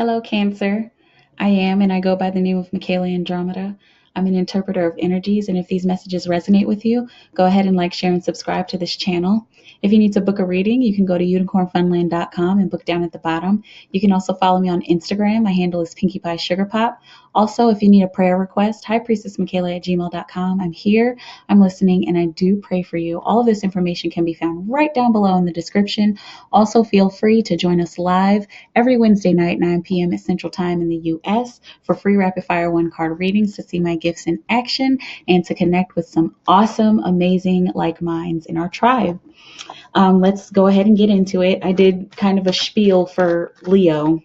Hello, Cancer. I am, and I go by the name of MikaelaAndromeda. I'm an interpreter of energies, and if these messages resonate with you, go ahead and like, share, and subscribe to this channel. If you need to book a reading, you can go to unicornfunland.com and book down at the bottom. You can also follow me on Instagram. My handle is Pinkie Pie Sugar Pop. Also, if you need a prayer request, highpriestessmikaela@gmail.com. I'm here, I'm listening, and I do pray for you. All of this information can be found right down below in the description. Also, feel free to join us live every Wednesday night, 9 p.m. at Central Time in the U.S. for free rapid fire one-card readings to see my gifts in action and to connect with some awesome, amazing like minds in our tribe. Let's go ahead and get into it. I did kind of a spiel for Leo.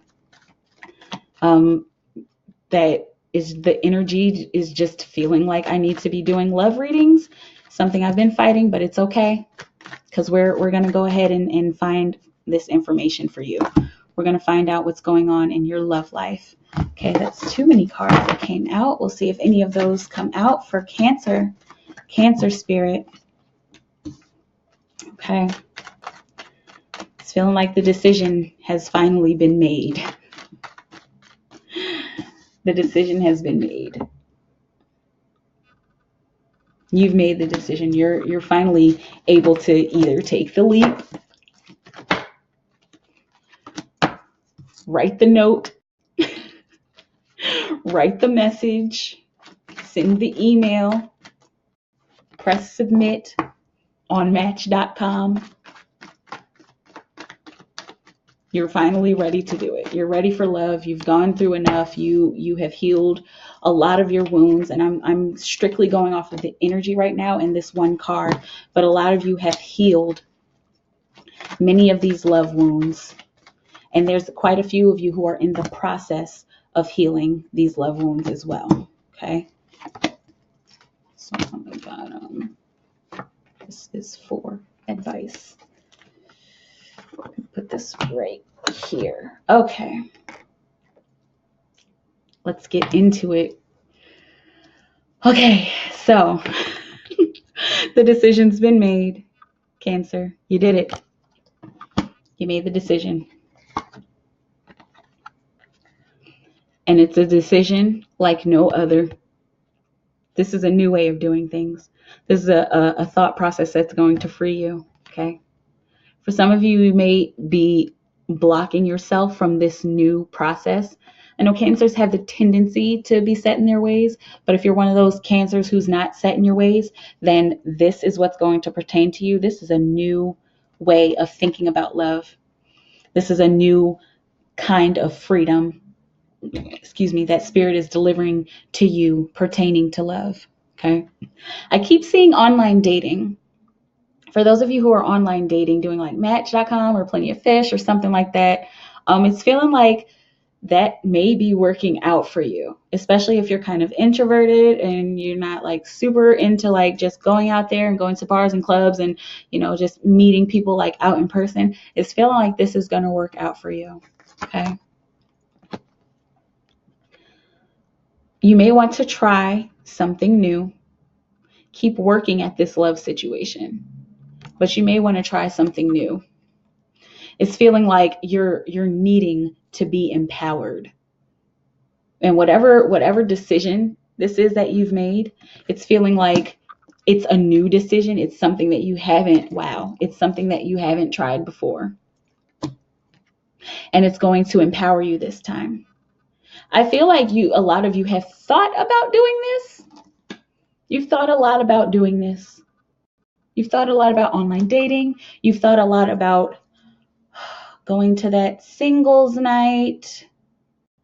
That is, the energy is just feeling like I need to be doing love readings, something I've been fighting, but it's okay because we're going to go ahead and find this information for you. We're going to find out what's going on in your love life. Okay, that's too many cards that came out. We'll see if any of those come out for Cancer, Cancer spirit. Okay. It's feeling like the decision has finally been made. The decision has been made. You've made the decision. You're finally able to either take the leap, write the note, write the message, send the email, press submit on Match.com. You're finally ready to do it. You're ready for love. You've gone through enough. You have healed a lot of your wounds, and I'm strictly going off of the energy right now in this one card, but a lot of you have healed many of these love wounds, and there's quite a few of you who are in the process of healing these love wounds as well. Okay, so on the bottom, this is for advice. Put this right here. Okay, let's get into it. Okay, so the decision's been made. Cancer, you did it. You made the decision. And it's a decision like no other. This is a new way of doing things. This is a thought process that's going to free you. Okay. For some of you, you may be blocking yourself from this new process. I know Cancers have the tendency to be set in their ways, but if you're one of those Cancers who's not set in your ways, then this is what's going to pertain to you. This is a new way of thinking about love. This is a new kind of freedom, that spirit is delivering to you pertaining to love. Okay. I keep seeing online dating. For those of you who are online dating, doing like Match.com or Plenty of Fish or something like that, it's feeling like that may be working out for you, especially if you're kind of introverted and you're not like super into like just going out there and going to bars and clubs and, just meeting people like out in person. It's feeling like this is going to work out for you. Okay. You may want to try something new. Keep working at this love situation, but you may want to try something new. It's feeling like you're needing to be empowered. And whatever decision this is that you've made, it's feeling like it's a new decision. It's something that you haven't, it's something that you haven't tried before. And it's going to empower you this time. I feel like a lot of you have thought about doing this. You've thought a lot about doing this. You've thought a lot about online dating. You've thought a lot about going to that singles night.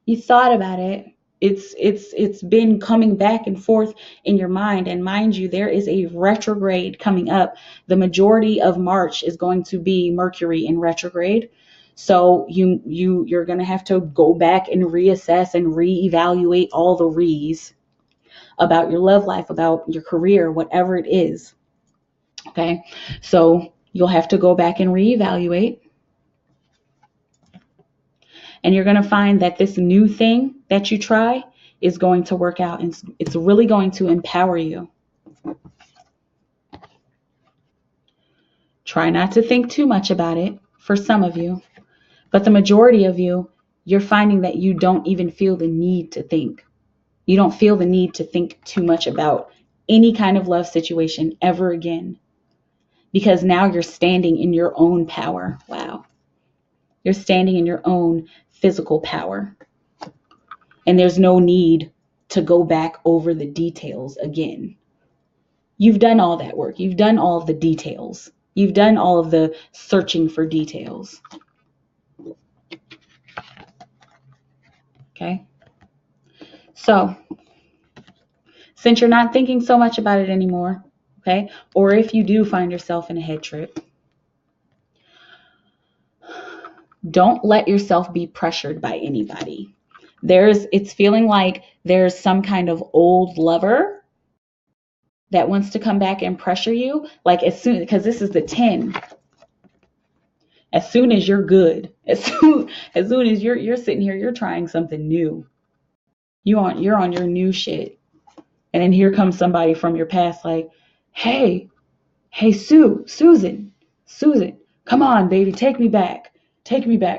You thought about it. It's been coming back and forth in your mind. And mind you, there is a retrograde coming up. The majority of March is going to be Mercury in retrograde. So you're going to have to go back and reassess and reevaluate all the re's about your love life, about your career, whatever it is. Okay. So you'll have to go back and reevaluate. And you're going to find that this new thing that you try is going to work out, and it's really going to empower you. Try not to think too much about it for some of you, but the majority of you, you're finding that you don't even feel the need to think. You don't feel the need to think too much about any kind of love situation ever again, because now you're standing in your own power. Wow. You're standing in your own physical power. And there's no need to go back over the details again. You've done all that work. You've done all of the details. You've done all of the searching for details. Okay? So, since you're not thinking so much about it anymore, okay? Or if you do find yourself in a head trip, don't let yourself be pressured by anybody. It's feeling like there's some kind of old lover that wants to come back and pressure you, like as soon, because this is the 10. As soon as you're good, as soon as you're sitting here, you're trying something new. You're on your new shit. And then here comes somebody from your past like, hey, Susan, come on, baby, take me back.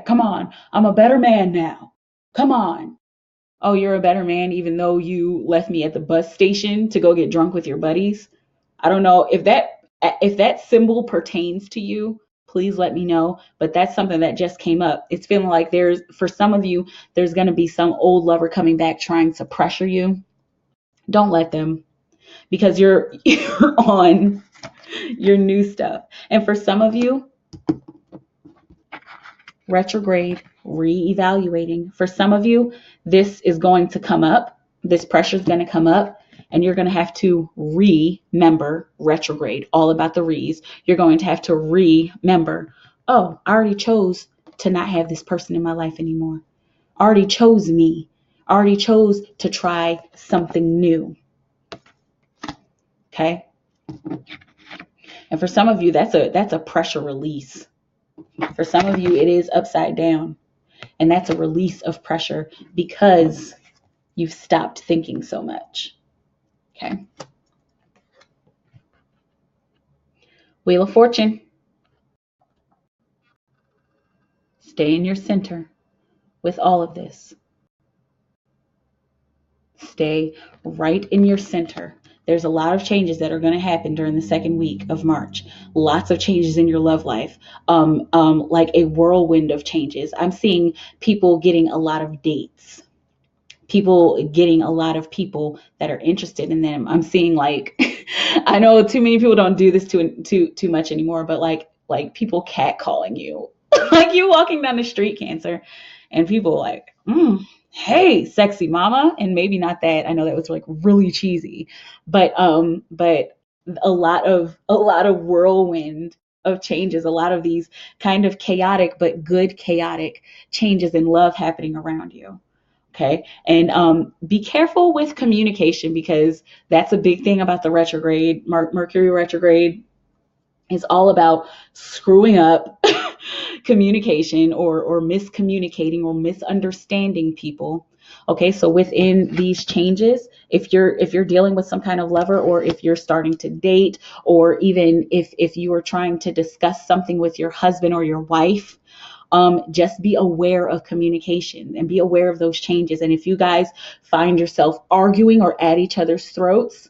Come on. I'm a better man now. Come on. Oh, you're a better man even though you left me at the bus station to go get drunk with your buddies. I don't know if that symbol pertains to you. Please let me know. But that's something that just came up. It's feeling like for some of you, there's going to be some old lover coming back trying to pressure you. Don't let them, because you're on your new stuff. And for some of you, retrograde, reevaluating. For some of you, this is going to come up. This pressure is going to come up, and you're going to have to remember retrograde, all about the re's. You're going to have to remember, oh, I already chose to not have this person in my life anymore. I already chose me. I already chose to try something new. Okay? And for some of you, that's a pressure release. For some of you, it is upside down. And that's a release of pressure because you've stopped thinking so much. Okay. Wheel of Fortune. Stay in your center with all of this. Stay right in your center. There's a lot of changes that are going to happen during the second week of March. Lots of changes in your love life, like a whirlwind of changes. I'm seeing people getting a lot of dates. People getting a lot of people that are interested in them. I'm seeing like, I know too many people don't do this too much anymore, but like people catcalling you, like you walking down the street, Cancer, and people like, hey, sexy mama, and maybe not that. I know that was like really cheesy, but a lot of whirlwind of changes, a lot of these kind of chaotic but good chaotic changes in love happening around you. Okay. And be careful with communication, because that's a big thing about the retrograde. Mercury retrograde is all about screwing up communication or miscommunicating or misunderstanding people. Okay. So within these changes, if you're dealing with some kind of lover, or if you're starting to date, or even if you are trying to discuss something with your husband or your wife, just be aware of communication and be aware of those changes. And if you guys find yourself arguing or at each other's throats,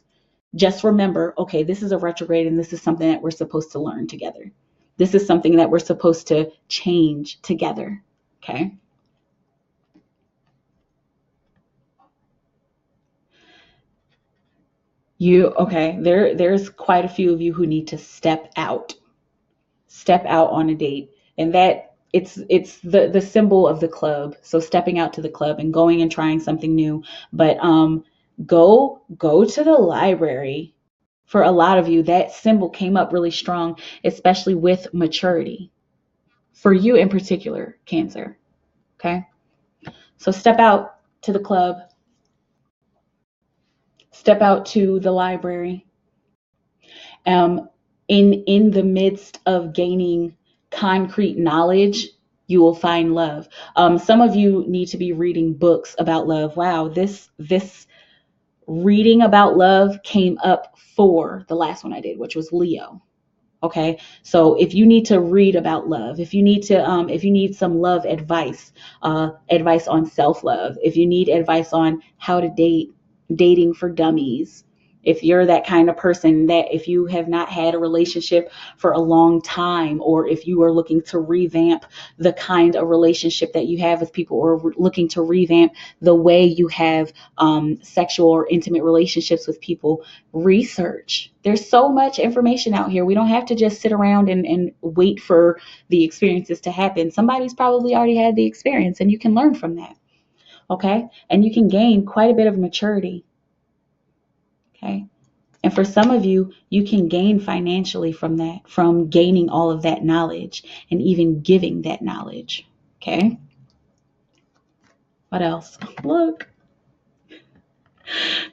just remember, okay, this is a retrograde and this is something that we're supposed to learn together. This is something that we're supposed to change together. Okay. There's quite a few of you who need to step out on a date, and that it's the symbol of the club. So stepping out to the club and going and trying something new. But go to the library. For a lot of you, that symbol came up really strong, especially with maturity. For you in particular, Cancer. Okay? So step out to the club. Step out to the library. In the midst of gaining concrete knowledge, you will find love. Some of you need to be reading books about love. Wow, this reading about love came up for the last one I did, which was Leo. Okay, so if you need to read about love, if you need some love advice, advice on self-love, if you need advice on how to date, dating for dummies, if you're that kind of person that if you have not had a relationship for a long time, or if you are looking to revamp the kind of relationship that you have with people, or looking to revamp the way you have sexual or intimate relationships with people, research. There's so much information out here. We don't have to just sit around and wait for the experiences to happen. Somebody's probably already had the experience, and you can learn from that. Okay. And you can gain quite a bit of maturity. Okay. And for some of you, you can gain financially from that, from gaining all of that knowledge and even giving that knowledge. Okay. What else? Look,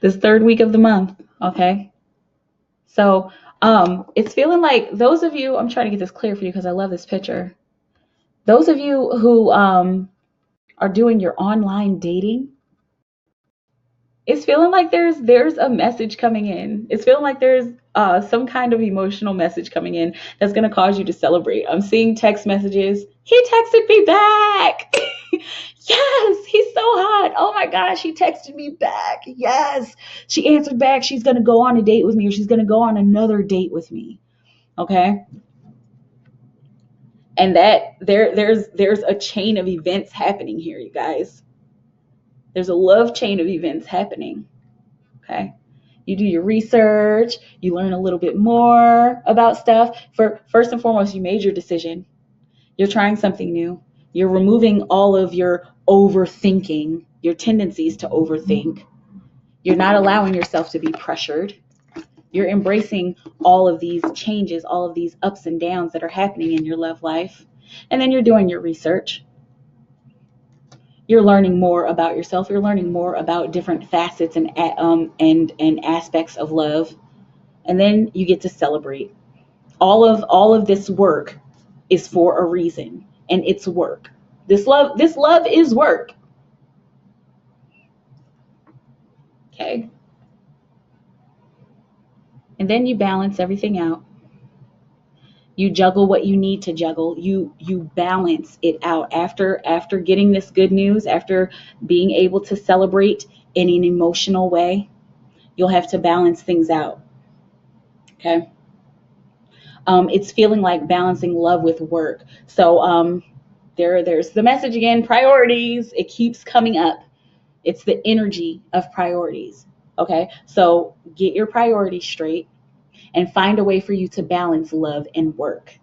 this third week of the month. Okay. So it's feeling like those of you, I'm trying to get this clear for you because I love this picture. Those of you who are doing your online dating, it's feeling like there's a message coming in. It's feeling like there's some kind of emotional message coming in that's going to cause you to celebrate. I'm seeing text messages. He texted me back. Yes, he's so hot. Oh my gosh, he texted me back. Yes, she answered back. She's going to go on a date with me, or she's going to go on another date with me. Okay. And that there's a chain of events happening here, you guys. There's a love chain of events happening. Okay. You do your research, you learn a little bit more about stuff. First and foremost, you made your decision. You're trying something new. You're removing all of your overthinking, your tendencies to overthink. You're not allowing yourself to be pressured. You're embracing all of these changes, all of these ups and downs that are happening in your love life. And then you're doing your research. You're learning more about yourself. You're learning more about different facets and aspects of love. And then you get to celebrate. All of this work is for a reason, and it's work. This love is work. Okay. And then you balance everything out. You juggle what you need to juggle. You balance it out after getting this good news, after being able to celebrate in an emotional way. You'll have to balance things out. Okay. It's feeling like balancing love with work. So there's the message again, priorities. It keeps coming up. It's the energy of priorities. Okay. So get your priorities straight and find a way for you to balance love and work.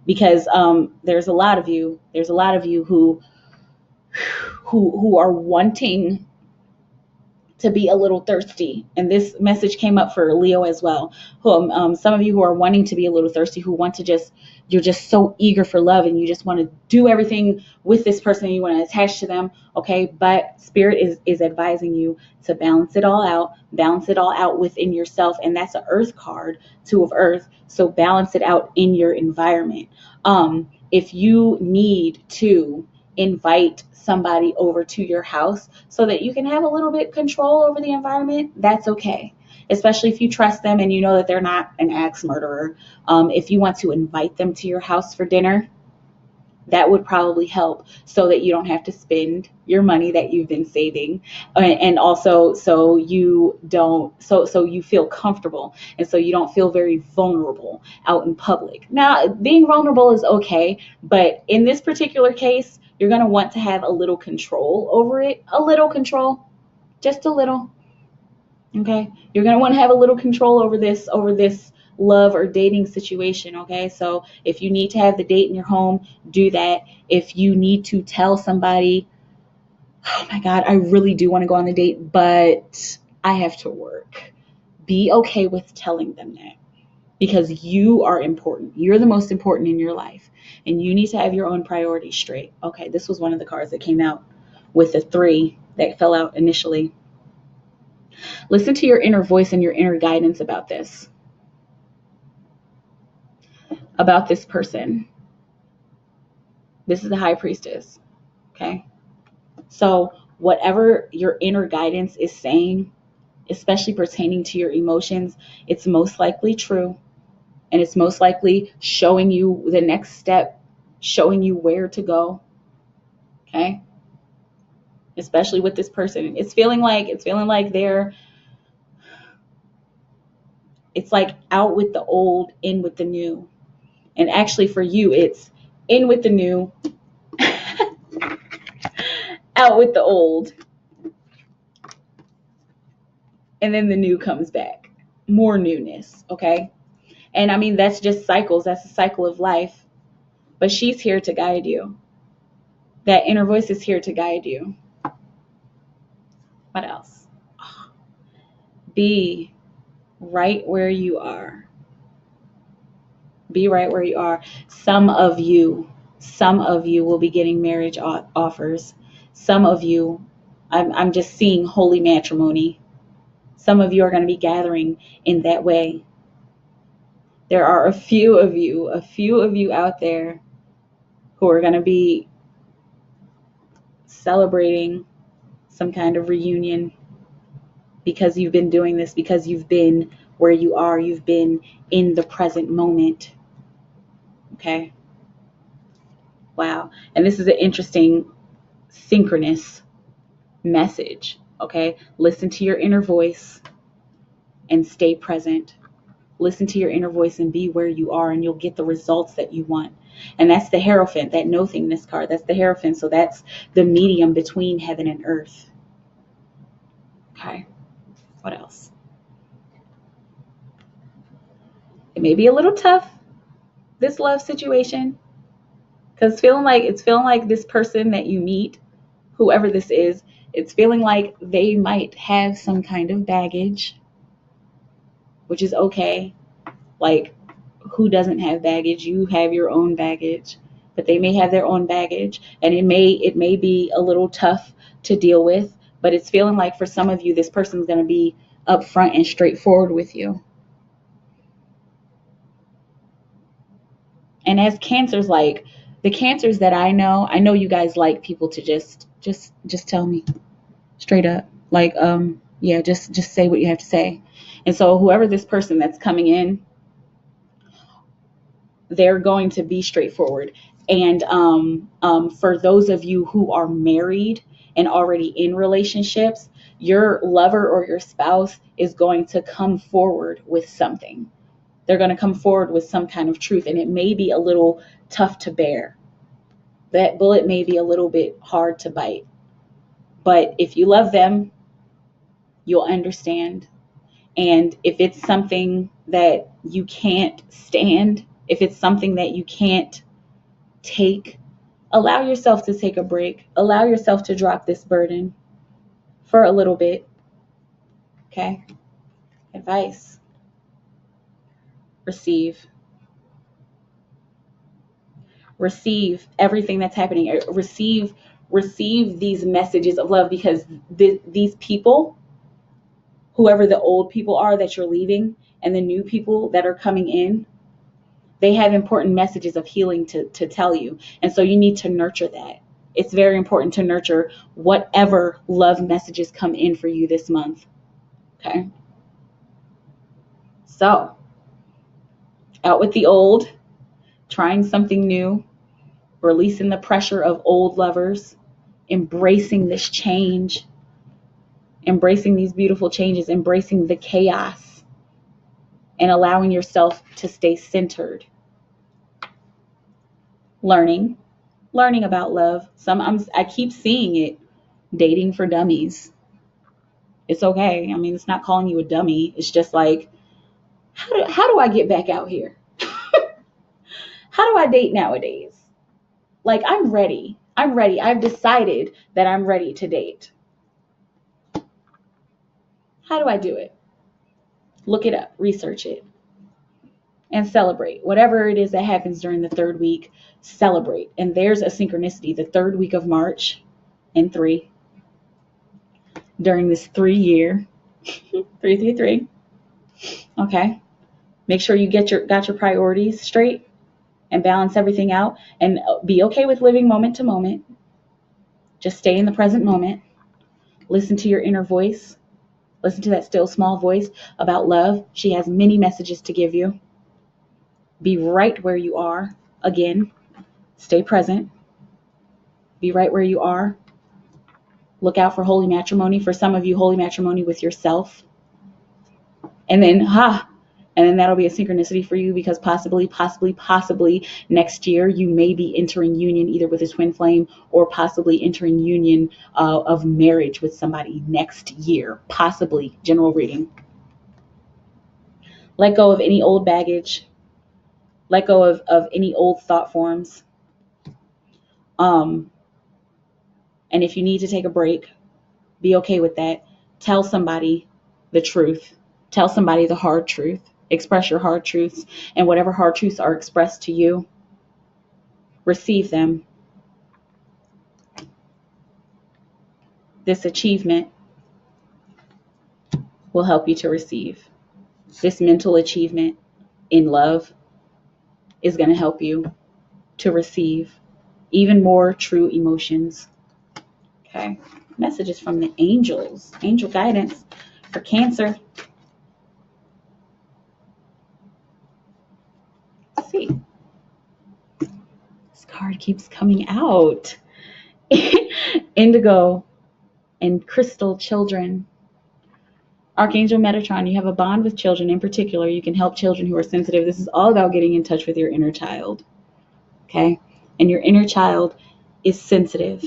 Because there's a lot of you who are wanting to be a little thirsty. And this message came up for Leo as well. Some of you who are wanting to be a little thirsty, who want to you're just so eager for love, and you just want to do everything with this person, and you want to attach to them. Okay. But Spirit is advising you to balance it all out within yourself. And that's an Earth card, 2 of Earth. So balance it out in your environment. If you need to invite somebody over to your house so that you can have a little bit control over the environment, that's okay. Especially if you trust them and you know that they're not an axe murderer. If you want to invite them to your house for dinner, that would probably help, so that you don't have to spend your money that you've been saving, and also so you feel comfortable, and so you don't feel very vulnerable out in public. Now, being vulnerable is okay, but in this particular case, you're going to want to have a little control over it. A little control, just a little. Okay, you're going to want to have a little control over this love or dating situation. Okay, so if you need to have the date in your home, do that. If you need to tell somebody, oh my God, I really do want to go on the date, but I have to work, be okay with telling them that, because you are important. You're the most important in your life, and you need to have your own priorities straight. Okay, this was one of the cards that came out with the 3 that fell out initially. Listen to your inner voice and your inner guidance about this person. This is the High Priestess. Okay. So whatever your inner guidance is saying, especially pertaining to your emotions, it's most likely true. And it's most likely showing you the next step, showing you where to go. Okay. Especially with this person. It's feeling like it's like out with the old, in with the new. And actually for you, it's in with the new, out with the old, and then the new comes back. More newness, okay? And I mean, that's just cycles. That's a cycle of life. But she's here to guide you. That inner voice is here to guide you. What else? Be right where you are. Be right where you are. Some of you will be getting marriage offers. Some of you, I'm just seeing holy matrimony. Some of you are going to be gathering in that way. There are a few of you out there who are going to be celebrating some kind of reunion because you've been doing this, because you've been where you are, you've been in the present moment. Okay? Wow. And this is an interesting synchronous message. Okay? Listen to your inner voice and stay present. Listen to your inner voice and be where you are, and you'll get the results that you want. And that's the Hierophant, that nothingness card. That's the Hierophant. So that's the medium between heaven and earth. Okay. What else? It may be a little tough, this love situation, because it's feeling like this person that you meet, whoever this is, it's feeling like they might have some kind of baggage, which is okay. Like, who doesn't have baggage? You have your own baggage, but they may have their own baggage, and it may be a little tough to deal with, but it's feeling like for some of you, this person's going to be upfront and straightforward with you. And as cancers, like the cancers that I know you guys like people to just tell me straight up. Like, yeah, just say what you have to say. And so whoever this person that's coming in, they're going to be straightforward. And for those of you who are married and already in relationships, your lover or your spouse is going to come forward with something. They're going to come forward with some kind of truth, and it may be a little tough to bear. That bullet may be a little bit hard to bite. But if you love them, you'll understand. And if it's something that you can't stand, if it's something that you can't take, allow yourself to take a break. Allow yourself to drop this burden for a little bit. Okay? Advice. Receive everything that's happening. Receive these messages of love, because these people, whoever the old people are that you're leaving and the new people that are coming in, they have important messages of healing to tell you. And so you need to nurture that. It's very important to nurture whatever love messages come in for you this month. Okay? So, out with the old, trying something new, releasing the pressure of old lovers, embracing this change, embracing these beautiful changes, embracing the chaos, and allowing yourself to stay centered. Learning about love. I keep seeing it, dating for dummies. It's okay. I mean, it's not calling you a dummy. It's just like, how do I get back out here? How do I date nowadays? Like, I'm ready. I've decided that I'm ready to date. How do I do it? Look it up, research it, and celebrate. Whatever it is that happens during the third week, celebrate. And there's a synchronicity, the third week of March in 3, during this 3-year, 333. Okay. Make sure you got your priorities straight and balance everything out, and be okay with living moment to moment. Just stay in the present moment. Listen to your inner voice. Listen to that still small voice about love. She has many messages to give you. Be right where you are. Again, stay present. Be right where you are. Look out for holy matrimony. For some of you, holy matrimony with yourself. And then, that'll be a synchronicity for you, because possibly next year you may be entering union either with a twin flame, or possibly entering union of marriage with somebody next year. Possibly. General reading. Let go of any old baggage. Let go of any old thought forms. And if you need to take a break, be okay with that. Tell somebody the truth. Tell somebody the hard truth. Express your hard truths. And whatever hard truths are expressed to you, receive them. This achievement will help you to receive. This mental achievement in love is going to help you to receive even more true emotions. Okay. Messages from the angels. Angel guidance for Cancer. Let's see. This card keeps coming out. Indigo and crystal children. Archangel Metatron, you have a bond with children. In particular, you can help children who are sensitive. This is all about getting in touch with your inner child. Okay? And your inner child is sensitive.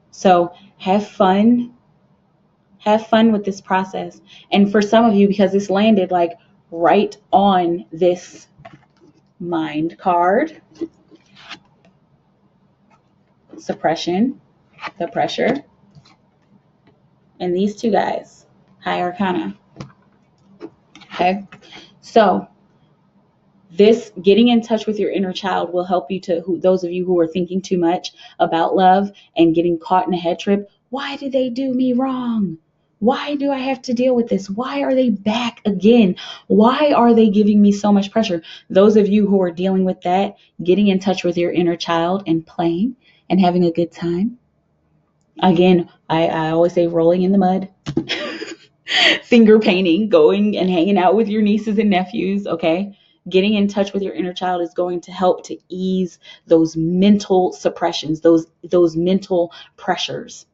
So have fun. Have fun with this process. And for some of you, because this landed like right on this mind card, suppression, the pressure, and these two guys, high arcana. Okay? So this getting in touch with your inner child will help you to, those of you who are thinking too much about love and getting caught in a head trip. Why did they do me wrong? Why do I have to deal with this? Why are they back again? Why are they giving me so much pressure? Those of you who are dealing with that, getting in touch with your inner child and playing and having a good time. Again, I always say rolling in the mud. Finger painting, going and hanging out with your nieces and nephews, okay? Getting in touch with your inner child is going to help to ease those mental suppressions, those mental pressures,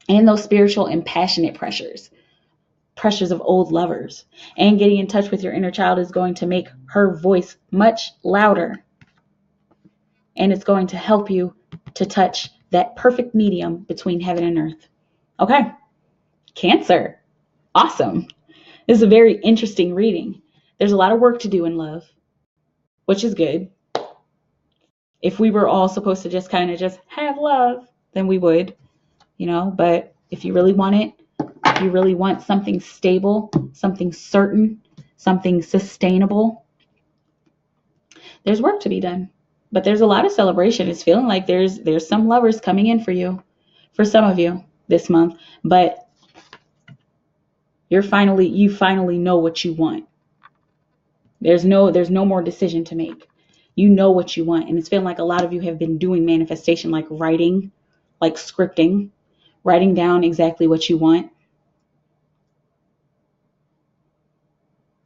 and those spiritual and passionate pressures of old lovers. And getting in touch with your inner child is going to make her voice much louder. And it's going to help you to touch that perfect medium between heaven and earth. Okay, Cancer. Awesome. This is a very interesting reading. There's a lot of work to do in love, which is good. If we were all supposed to just kind of just have love, then we would, but if you really want it, if you really want something stable, something certain, something sustainable, there's work to be done. But there's a lot of celebration. It's feeling like there's some lovers coming in for you, for some of you this month, but you finally know what you want. There's no more decision to make. You know what you want. And it's feeling like a lot of you have been doing manifestation, like writing, like scripting, writing down exactly what you want.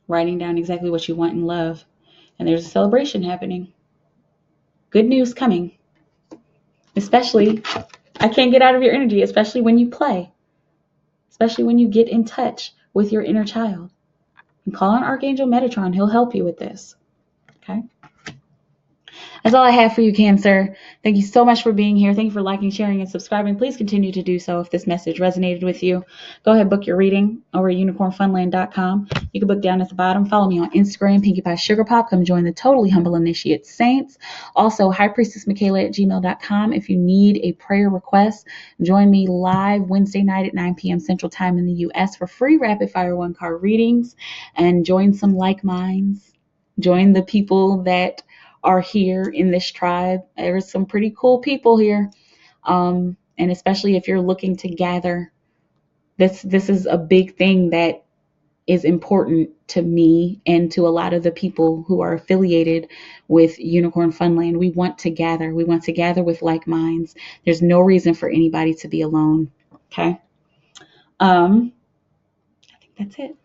Writing down exactly what you want in love. And there's a celebration happening. Good news coming. Especially, I can't get out of your energy, especially when you play. Especially when you get in touch with your inner child. And call on Archangel Metatron. He'll help you with this. Okay? That's all I have for you, Cancer. Thank you so much for being here. Thank you for liking, sharing, and subscribing. Please continue to do so if this message resonated with you. Go ahead, book your reading over at unicornfunland.com. You can book down at the bottom. Follow me on Instagram, Pinkie Pie Sugar Pop. Come join the Totally Humble Initiate Saints. Also, highpriestessmikaela@gmail.com. If you need a prayer request, join me live Wednesday night at 9 p.m. Central Time in the U.S. for free rapid fire one-card readings. And join some like minds. Join the people that are here in this tribe. There's some pretty cool people here. And especially if you're looking to gather, this is a big thing that is important to me and to a lot of the people who are affiliated with Unicorn Funland. We want to gather. We want to gather with like minds. There's no reason for anybody to be alone. Okay. I think that's it.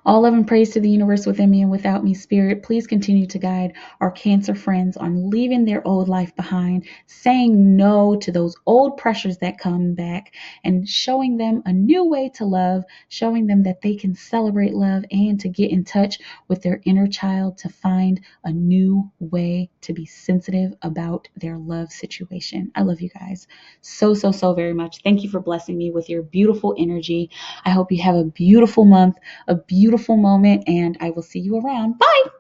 All love and praise to the universe within me and without me, Spirit. Please continue to guide our Cancer friends on leaving their old life behind, saying no to those old pressures that come back, and showing them a new way to love, showing them that they can celebrate love and to get in touch with their inner child to find a new way to be sensitive about their love situation. I love you guys so, so, so very much. Thank you for blessing me with your beautiful energy. I hope you have a beautiful month, a beautiful moment, and I will see you around. Bye.